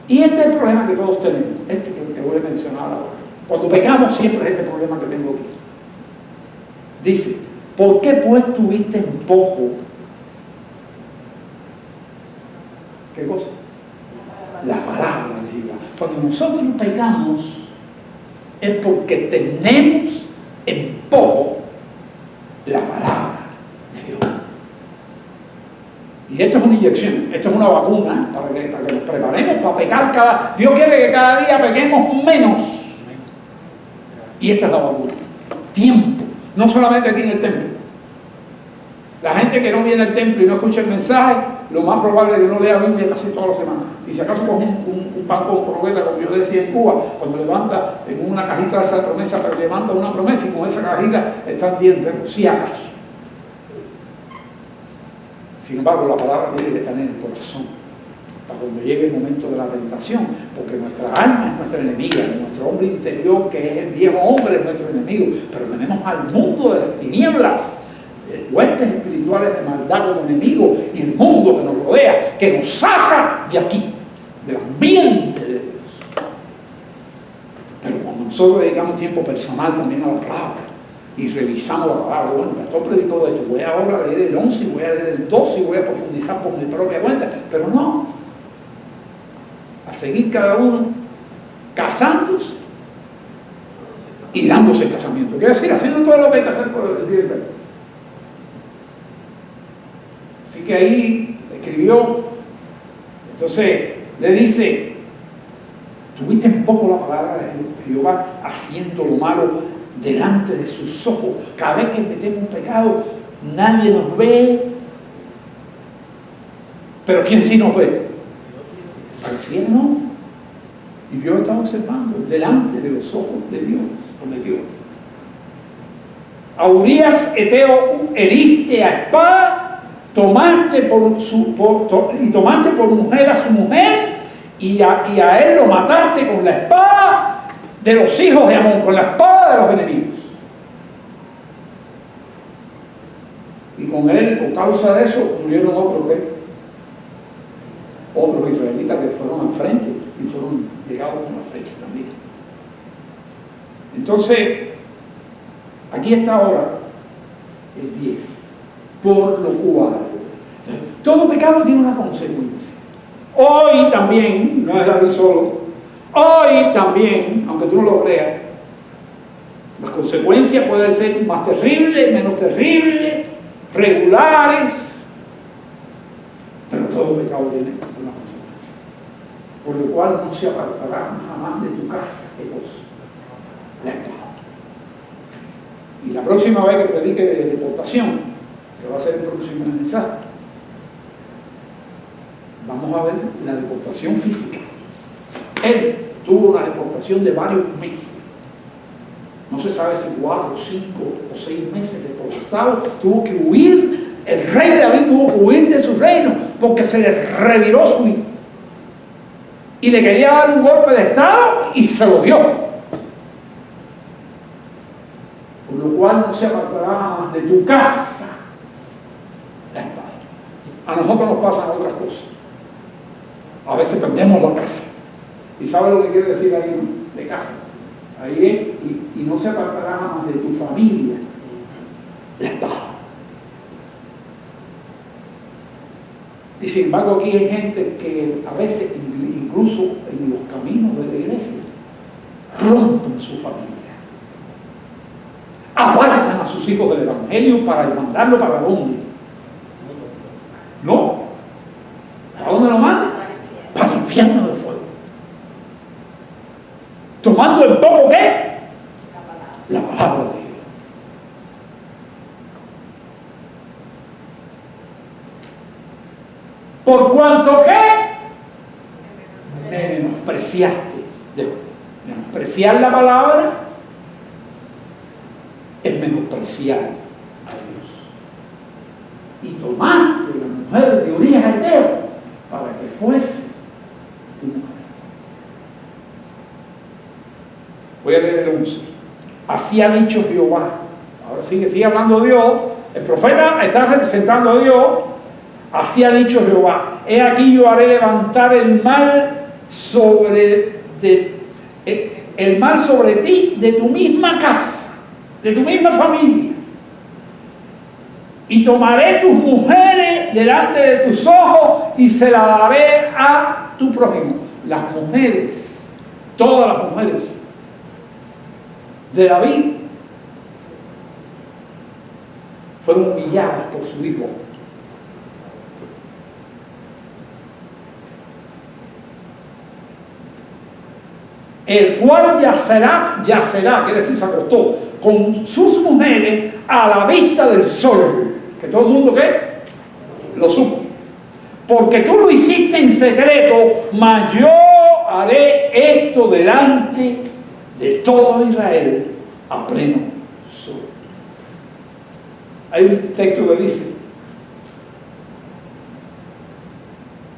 Y este es el problema que todos tenemos, que voy a mencionar ahora. Cuando pecamos siempre es este problema que tengo aquí. Dice, ¿por qué pues tuviste en poco? ¿Qué cosa? La palabra de Jehová. Cuando nosotros pecamos es porque tenemos en poco la palabra de Jehová. Y esto es una inyección, esto es una vacuna para que nos preparemos para pecar Dios quiere que cada día pequemos menos. Y esta es la vacuna. Tiempo. No solamente aquí en el templo. La gente que no viene al templo y no escucha el mensaje, lo más probable es que no lea Biblia casi todas las semanas. Y si acaso coge un pan con croqueta, como yo decía en Cuba, cuando levanta en una cajita esa promesa, pero levanta una promesa y con esa cajita están dientes, si acaso. Sin embargo, la palabra tiene que estar en el corazón. para cuando llegue el momento de la tentación, porque nuestra alma es nuestra enemiga, nuestro hombre interior, que es el viejo hombre, es nuestro enemigo, pero tenemos al mundo de las tinieblas, huestes espirituales de maldad como enemigo, y el mundo que nos rodea, que nos saca de aquí, del ambiente de Dios. Pero cuando nosotros dedicamos tiempo personal también a la palabra y revisamos la palabra, bueno, el pastor predicó de esto, voy ahora a leer el 11, voy a leer el 12 y voy a profundizar por mi propia cuenta, pero no, a seguir cada uno casándose y dándose el casamiento, quiere decir, haciendo todo lo que hay que hacer por el día entero. Así que ahí escribió, entonces le dice, tuviste un poco la palabra de Jehová haciendo lo malo delante de sus ojos. Cada vez que metemos un pecado, nadie nos ve. Pero ¿quién sí nos ve? Pareciera no. Y Dios está observando delante de los ojos de Dios. Prometió. A Urías Eteo heriste a espada, tomaste por mujer a su mujer, y a él lo mataste con la espada de los hijos de Amón, con la espada de los enemigos. Y con él, por causa de eso, murieron otros israelitas que fueron al frente y fueron llegados con las flechas también. Entonces, aquí está ahora el 10. Por lo cual, todo pecado tiene una consecuencia. Hoy también, no es David solo, hoy también, aunque tú no lo creas, las consecuencias pueden ser más terribles, menos terribles, regulares, pero todo pecado tiene una consecuencia. Por lo cual no se apartará jamás de tu casa, ¿qué cosa? La espada. Y la próxima vez que predique de deportación, que va a ser el próximo mensaje, vamos a ver la deportación física. Él tuvo una deportación de varios meses. No se sabe si 4, 5 o 6 meses deportado. Tuvo que huir. El rey David tuvo que huir de su reino porque se le reviró su hijo. Y le quería dar un golpe de estado y se lo dio. Por lo cual no se apartará jamás de tu casa la espada. A nosotros nos pasan otras cosas. A veces perdemos la casa. ¿Y sabe lo que quiere decir ahí de casa? Ahí es, y no se apartará jamás de tu familia la espada. Y sin embargo aquí hay gente que a veces, incluso en los caminos de la iglesia, rompen su familia. Apartan a sus hijos del evangelio para mandarlo para dónde. No. ¿Para dónde lo mandan? Para el infierno de fuego. Tomando en poco ¿qué? La palabra de Dios. Por cuanto que me menospreciaste. Menospreciar la palabra es menospreciar a Dios. Y tomaste la mujer de Urías Eteo para que fuese tu mujer. Voy a leer el 11. Así ha dicho Jehová. Ahora sigue hablando Dios. El profeta está representando a Dios. Así ha dicho Jehová. He aquí yo haré levantar el mal sobre ti, de tu misma casa, de tu misma familia. Y tomaré tus mujeres delante de tus ojos y se las daré a tu prójimo. Las mujeres, todas las mujeres de David fueron humilladas por su hijo. El cual yacerá, quiere decir se acostó con sus mujeres a la vista del sol. Que todo el mundo ¿qué? Lo supo. Porque tú lo hiciste en secreto, mas yo haré esto delante de todo Israel a pleno sol. Hay un texto que dice: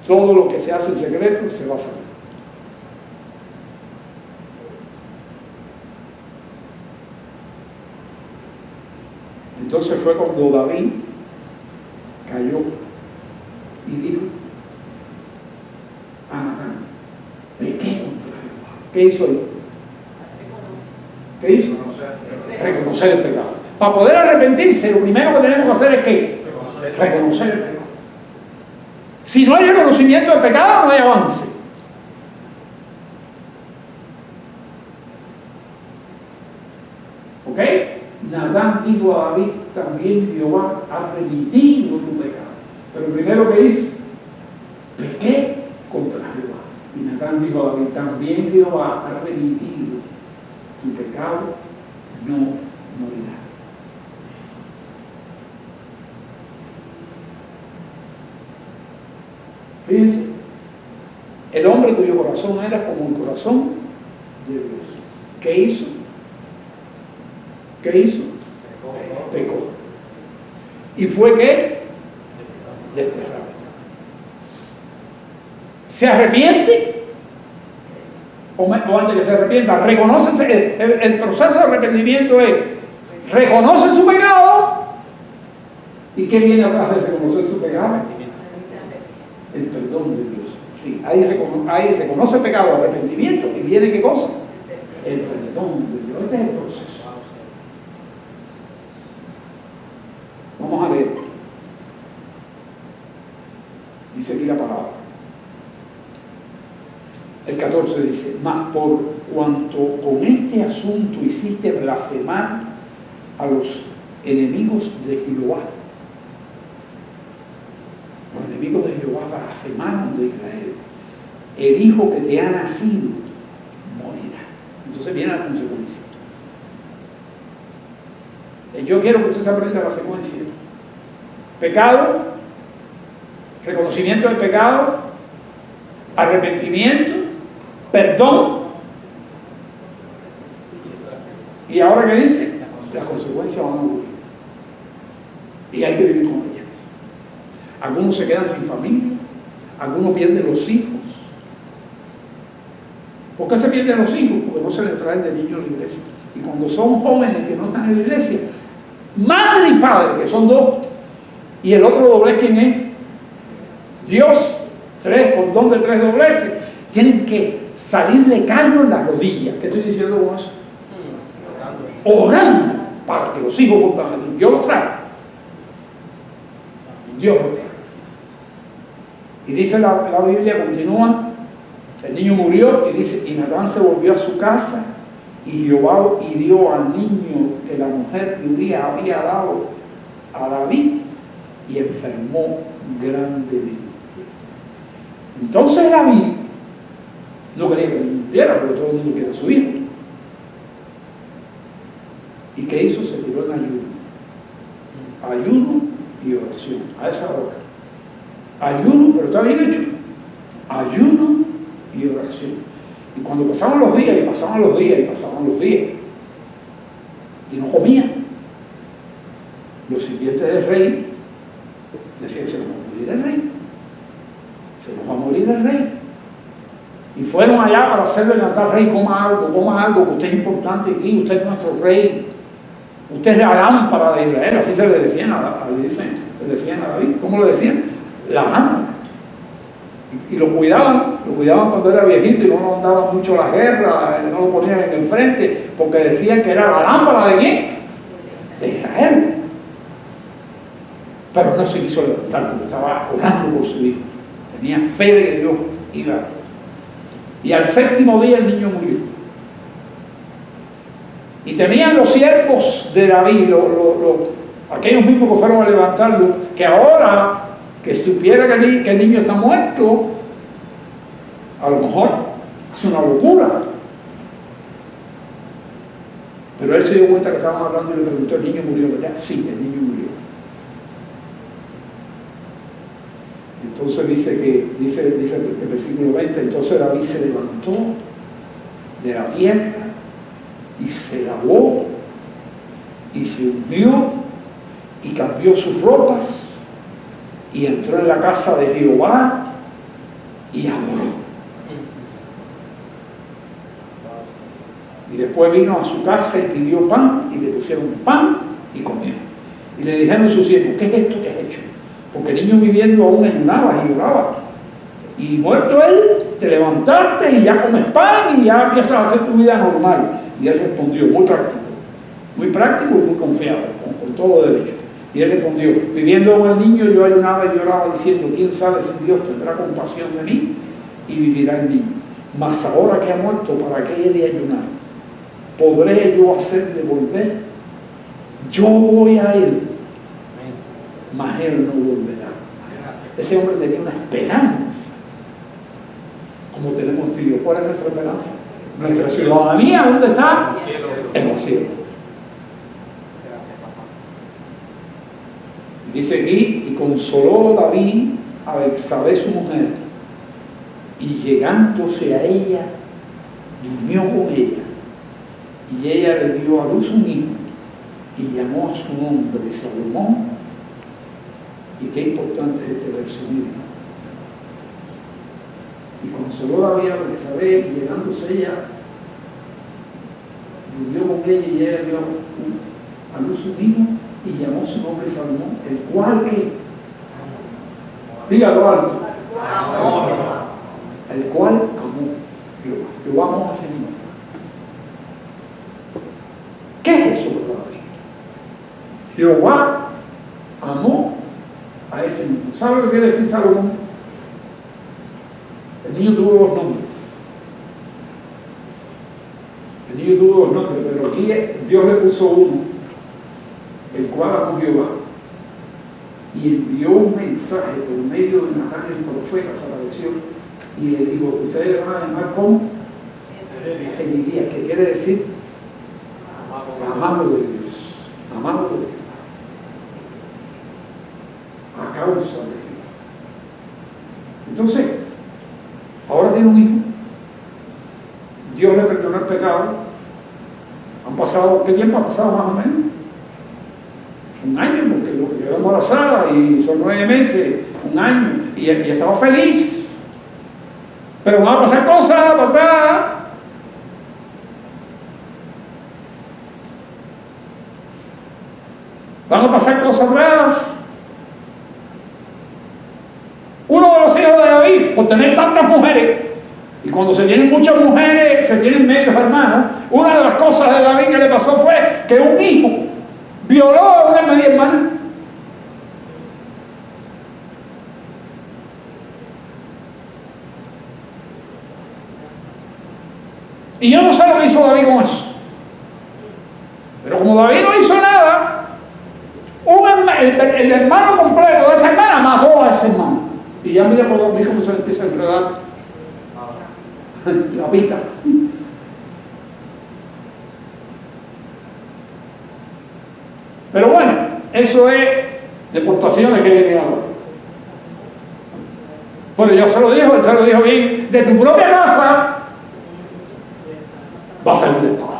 todo lo que se hace en secreto se va a saber. Entonces fue cuando David cayó y dijo a Natán: pequé contra Jehová. ¿Qué hizo él? ¿Qué hizo? Reconocer el pecado. Para poder arrepentirse, lo primero que tenemos que hacer es ¿qué? Reconocer el pecado. Si no hay reconocimiento del pecado, no hay avance. ¿Ok? Natán dijo a David: también Jehová ha remitido tu pecado. Pero primero que dice: pequé contra Jehová. Y Natán dijo a David: también Jehová ha remitido tu pecado, no morirá. Fíjense, el hombre cuyo corazón era como el corazón de Dios. ¿Qué hizo? ¿Qué hizo? Pecó. ¿Y fue qué? Desterrado. ¿Se arrepiente? O antes que se arrepienta, reconoce. El proceso de arrepentimiento es: reconoce su pecado. ¿Y qué viene atrás de reconocer su pecado? El perdón de Dios. Sí, ahí reconoce el pecado, arrepentimiento, y viene ¿qué cosa? El perdón de Dios. Este es el proceso. Vamos a leer. Dice aquí la palabra. El 14 dice: mas por cuanto con este asunto hiciste blasfemar a los enemigos de Jehová. Los enemigos de Jehová blasfemaron de Israel. El hijo que te ha nacido morirá. Entonces viene la consecuencia. Yo quiero que usted se aprenda la secuencia. Pecado, reconocimiento del pecado, arrepentimiento, perdón. ¿Y ahora qué dice? Las consecuencias van a ocurrir. Y hay que vivir con ellas. Algunos se quedan sin familia, algunos pierden los hijos. ¿Por qué se pierden los hijos? Porque no se les traen de niños a la iglesia. Y cuando son jóvenes que no están en la iglesia, madre y padre, que son dos, y el otro doblez, ¿quién es? Dios. Con don de 3 dobleces, tienen que salirle carro en las rodillas. ¿Qué estoy diciendo con eso? Orando para que los hijos vuelvan a venir. Dios los trae. Dios los trae. Y dice la Biblia, continúa: el niño murió, y dice: y Natán se volvió a su casa, y Jehová hirió al niño que la mujer que Urías había dado a David, y enfermó grandemente. Entonces David no quería que el niño muriera, porque todo el mundo quiere a su hijo. ¿Y qué hizo? Se tiró en ayuno y oración a esa hora. Ayuno, pero está bien hecho. Ayuno y oración. Y cuando pasaban los días, y pasaban los días, y pasaban los días, y no comían, los sirvientes del rey decían: se nos va a morir el rey. Se nos va a morir el rey. Y fueron allá para hacerle levantar: rey, coma algo, que usted es importante aquí, usted es nuestro rey. Usted es la lámpara de Israel. Así se le decían a David. ¿Cómo le decían? La lámpara. Y lo cuidaban cuando era viejito, y no lo andaban mucho a la guerra, no lo ponían en el frente, porque decían que era la lámpara ¿de quién? De Israel. Pero no se quiso levantar porque estaba orando por su hijo. Tenía fe de que Dios iba. Y al 7º día el niño murió. Y temían los siervos de David, aquellos mismos que fueron a levantarlo, que ahora que supiera que el niño está muerto, a lo mejor hace una locura. Pero él se dio cuenta que estaban hablando y le preguntó: ¿el niño murió, verdad? Sí, el niño murió. Entonces dice el versículo 20: entonces David se levantó de la tierra y se lavó y se ungió y cambió sus ropas y entró en la casa de Jehová y adoró. Y después vino a su casa y pidió pan, y le pusieron pan y comió. Y le dijeron sus siervos, ¿qué es esto que has hecho? Porque el niño viviendo aún ayunaba y lloraba. Y muerto él, te levantaste y ya comes pan y ya empiezas a hacer tu vida normal. Y él respondió, muy práctico y muy confiado, con todo derecho. Y él respondió, viviendo con el niño yo ayunaba y lloraba diciendo, ¿quién sabe si Dios tendrá compasión de mí y vivirá el niño? Mas ahora que ha muerto, ¿para qué he de ayunar? ¿Podré yo hacerle volver? Yo voy a él, mas él no volverá. Ese hombre tenía una esperanza, como tenemos tú y yo. ¿Cuál es nuestra esperanza? Nuestra ciudadanía, ¿dónde está? En los cielos. Dice aquí, y consoló David a Betsabé su mujer, y llegándose a ella, durmió con ella, y ella le dio a luz un hijo, y llamó a su nombre Salomón. Y qué importante es este verso mismo. Y consoló David a Betsabé, y llegándose ella, durmió con ella, y ella le dio a luz un hijo, y llamó su nombre Salomón, el cual que, dígalo alto, el cual amó Jehová. Jehová amó a ese niño. ¿Qué es eso, David? Jehová amó a ese niño. ¿Sabe lo que quiere decir Salomón? El niño tuvo dos nombres. El niño tuvo dos nombres, pero aquí Dios le puso uno, el cual amó Jehová, y envió un mensaje por medio de Natán el profeta, se apareció y le dijo, ustedes van a llamar como Elías, que quiere decir amado de Dios, amado de Dios, a causa de Dios. Entonces, ahora tiene un hijo, Dios le perdonó el pecado. Han pasado, ¿qué tiempo ha pasado más o menos? Un año, porque lo quedó embarazada y son 9 meses, un año, y estaba feliz. Pero van a pasar cosas para atrás. Van a pasar cosas atrás. Uno de los hijos de David, por tener tantas mujeres, y cuando se tienen muchas mujeres, se tienen medios hermanos, una de las cosas de David que le pasó fue que un hijo violó a una media hermana. Y yo no sé lo que hizo David con eso. Pero como David no hizo nada, el hermano completo de esa hermana mató a ese hermano. Y ya mira cómo se empieza a enredar la pita. Pero bueno, eso es deportaciones que vienen ahora. Bueno, yo se lo dijo, él se lo dijo bien, de tu propia casa va a salir de todo.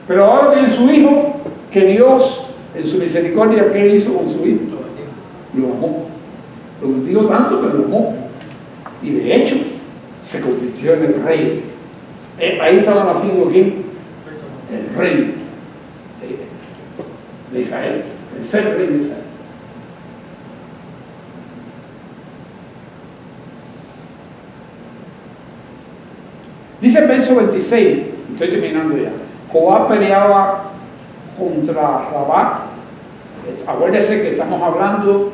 Pero ahora tiene su hijo, que Dios, en su misericordia, ¿qué hizo con su hijo? Lo amó. Lo bendigo tanto que lo amó. Y de hecho, se convirtió en el rey. Ahí estaba naciendo ¿quién? El rey de Israel, el ser rey de Israel. Dice el verso 26, estoy terminando ya. Joab peleaba contra Rabá. Acuérdense que estamos hablando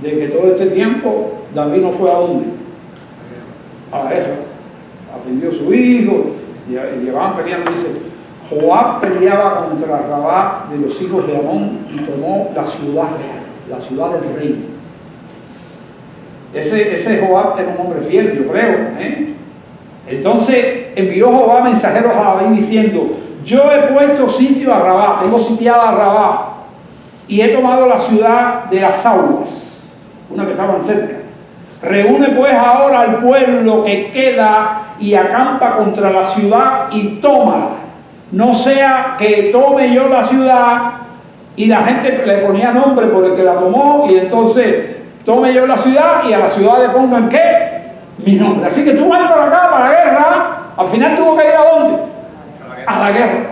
de que todo este tiempo David no fue a dónde, a la guerra, atendió a su hijo y llevaban peleando. Dice, Joab peleaba contra Rabá de los hijos de Amón y tomó la ciudad real, la ciudad del rey. Ese Joab era un hombre fiel, yo creo, Entonces envió Joab mensajeros a David diciendo, yo he puesto sitio a Rabá, tengo sitiada a Rabá, y he tomado la ciudad de las aguas, una que estaban cerca. Reúne pues ahora al pueblo que queda y acampa contra la ciudad y tómala. No sea que tome yo la ciudad, y la gente le ponía nombre por el que la tomó, y entonces tome yo la ciudad y a la ciudad le pongan ¿qué? mi nombre. Así que tú vas para acá, para la guerra, al final tuvo que ir ¿a dónde? A la guerra.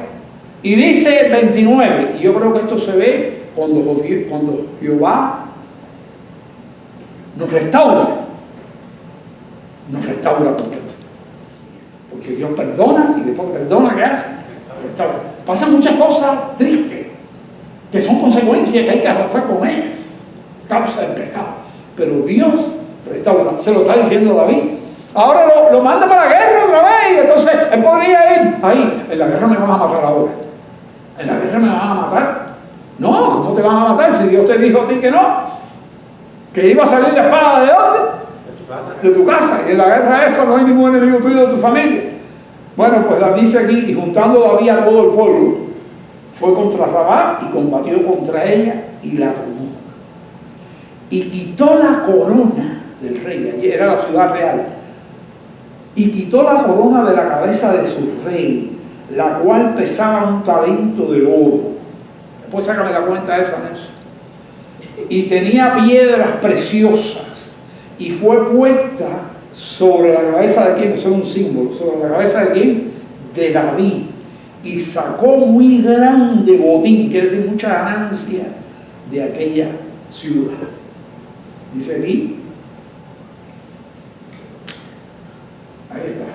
Y dice 29, y yo creo que esto se ve cuando Jehová nos restaura completo. Porque Dios perdona, y después que perdona, ¿qué hace? Restaura. Pasan muchas cosas tristes, que son consecuencias que hay que arrastrar con ellas, causa del pecado. Pero Dios restaura, se lo está diciendo David. Ahora lo manda para la guerra otra vez, y entonces él podría ir ahí. En la guerra me van a matar ahora. En la guerra me van a matar. No, ¿cómo te van a matar si Dios te dijo a ti que no? Que iba a salir la espada ¿de dónde? De tu casa. Y en la guerra esa no hay ningún enemigo tuyo de tu familia. Bueno, pues la dice aquí, y juntando David a todo el pueblo, fue contra Rabá y combatió contra ella y la tomó. Y quitó la corona del rey, allí era la ciudad real, y quitó la corona de la cabeza de su rey, la cual pesaba un talento de oro. Después sácame la cuenta esa, Nelson. Y tenía piedras preciosas, y fue puesta sobre la cabeza de quién, eso es un símbolo, sobre la cabeza de quién, de David, y sacó muy grande botín, quiere decir mucha ganancia, de aquella ciudad. Dice aquí, ahí está.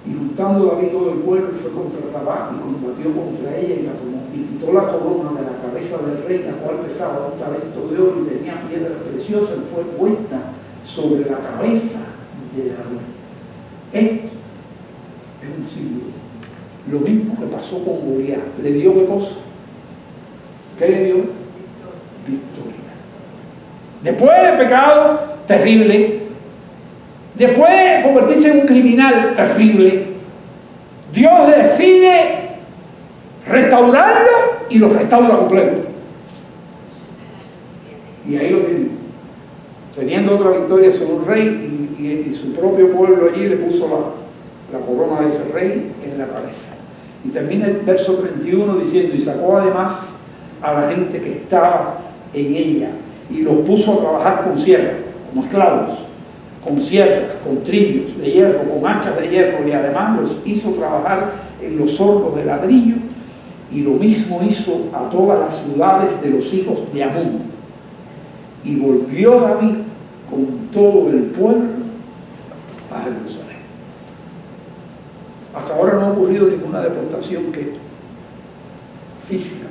Y juntando David todo el pueblo, fue contra Rabá y combatió contra ella y la tomó. Y quitó la corona de la cabeza del rey, la cual pesaba un talento de oro y tenía piedras preciosas, y fue puesta sobre la cabeza de David. Esto es un símbolo. Lo mismo que pasó con Goliat. ¿Le dio qué cosa? ¿Qué le dio? Victoria. Después del pecado terrible, después de convertirse en un criminal terrible, Dios decide restaurarlo y lo restaura completo. Y ahí lo tiene. Teniendo otra victoria sobre un rey y su propio pueblo allí le puso la corona de ese rey en la cabeza. Y termina el verso 31 diciendo, y sacó además a la gente que estaba en ella y los puso a trabajar con sierras, como esclavos, con sierras, con trillos de hierro, con hachas de hierro, y además los hizo trabajar en los hornos de ladrillo, y lo mismo hizo a todas las ciudades de los hijos de Amón. Y volvió David con todo el pueblo a Jerusalén. Hasta ahora no ha ocurrido ninguna deportación física,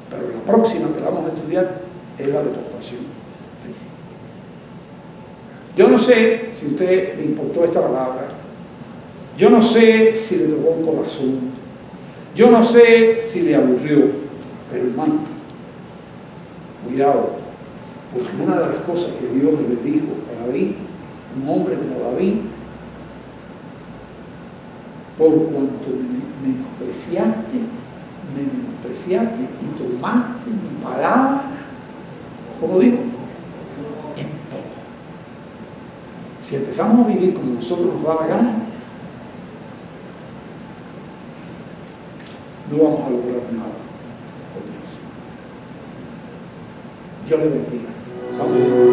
pero la próxima que vamos a estudiar es la deportación física. Yo no sé si a usted le importó esta palabra, yo no sé si le tocó el corazón, yo no sé si le aburrió, pero hermano, cuidado, porque una de las cosas que Dios le dijo a David, un hombre como David, por cuanto me menospreciaste y tomaste mi palabra, como digo, en todo. Si empezamos a vivir como nosotros nos da la gana, no vamos a lograr nada con Dios. Dios le bendiga. Amén.